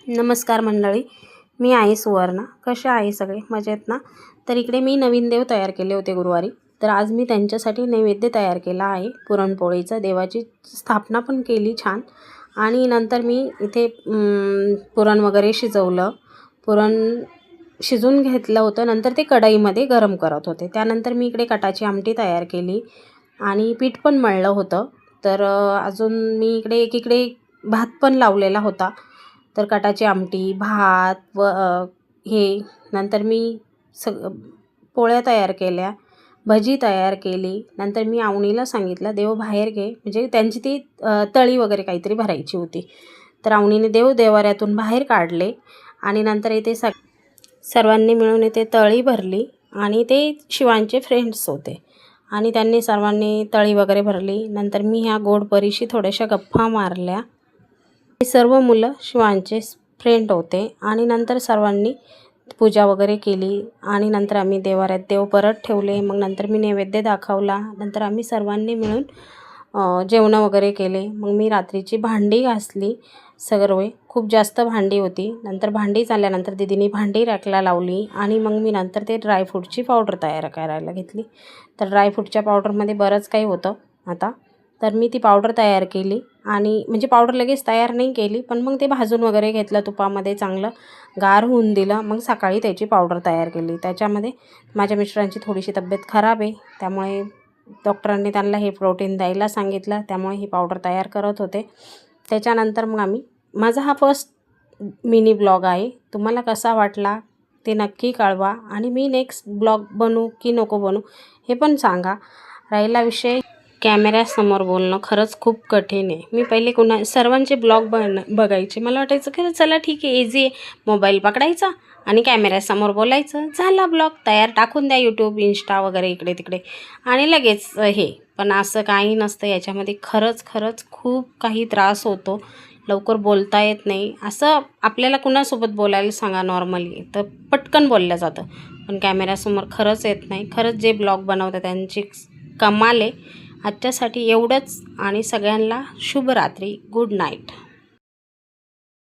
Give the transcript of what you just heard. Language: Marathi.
नमस्कार मंडळी, मी आहे सुवर्णा. कशा आहे सगळे? मजेत ना? तर इकडे मी नवीन देव तयार केले होते गुरुवारी. तर आज मी त्यांच्यासाठी नैवेद्य तयार केला आहे पुरणपोळीचा. देवाची स्थापना पण केली छान. आणि नंतर मी इथे पुरण वगैरे शिजवलं. पुरण शिजून घेतलं होतं. नंतर ते कढईमध्ये गरम करत होते. त्यानंतर मी इकडे कटाची आमटी तयार केली आणि पीठ पण मळलं होतं. तर अजून मी इकडे एकीकडे भात पण लावलेला होता. तर कटाची आमटी, भात व हे नंतर मी पोळ्या तयार केल्या, भजी तयार केली. नंतर मी आवणीला सांगितलं, देव बाहेर घे, म्हणजे त्यांची ती तळी वगैरे काहीतरी भरायची होती. तर आवणीने देवाऱ्यातून बाहेर काढले आणि नंतर इथे सर्वांनी मिळून इथे तळी भरली. आणि ते शिवांचे फ्रेंड्स होते आणि त्यांनी सर्वांनी तळी वगैरे भरली. नंतर मी ह्या गोड परीशी थोड्याशा गप्पा मारल्या. सर्व मुलं शिवांचे फ्रेंड होते आणि नंतर सर्वांनी पूजा वगैरे केली आणि नंतर आम्ही देवाऱ्यात देव परत ठेवले. मग नंतर मी नैवेद्य दाखवला. नंतर आम्ही सर्वांनी मिळून जेवणं वगैरे केले. मग मी रात्रीची भांडी घासली सर्व. खूप जास्त भांडी होती. नंतर भांडी झाल्यानंतर दीदीने भांडी रॅकला लावली आणि मग मी नंतर ते ड्रायफ्रूटची पावडर तयार करायला घेतली. तर ड्रायफ्रूटच्या पावडरमध्ये बरंच काही होतं आता. तर मी ती पावडर तयार केली आणि म्हणजे पावडर लगेच तयार नाही केली, पण मग ते भाजून वगैरे घेतलं तुपामध्ये, चांगलं गार होऊन दिलं. मग सकाळी त्याची पावडर तयार केली. त्याच्यामध्ये माझ्या मिस्टरांची थोडीशी तब्येत खराब आहे, त्यामुळे डॉक्टरांनी त्यांना हे प्रोटीन द्यायला सांगितलं, त्यामुळे ही पावडर तयार करत होते. त्याच्यानंतर मग माझा हा फर्स्ट मिनी ब्लॉग आहे. तुम्हाला कसा वाटला ते नक्की कळवा आणि मी नेक्स्ट ब्लॉग बनवू की नको बनवू हे पण सांगा. राहिला विषय कॅमेऱ्यासमोर बोलणं खरंच खूप कठीण आहे. मी पहिले सर्वांचे ब्लॉग बघायचे. मला वाटायचं की चला ठीक आहे, इझी आहे, मोबाईल पकडायचा आणि कॅमेऱ्यासमोर बोलायचं, झाला ब्लॉग तयार, टाकून द्या यूट्यूब, इंस्टा वगैरे इकडे तिकडे आणि लगेच हे. पण असं काही नसतं. याच्यामध्ये खरंच खूप काही त्रास होतो. लवकर बोलता येत नाही. असं आपल्याला कुणासोबत बोलायला सांगा नॉर्मली तर पटकन बोललं जातं, पण कॅमेऱ्यासमोर खरंच येत नाही. खरंच जे ब्लॉग बनवतात त्यांची कमाल आहे. आजच्यासाठी एवढंच आणि सगळ्यांना शुभ रात्री, गुड नाईट.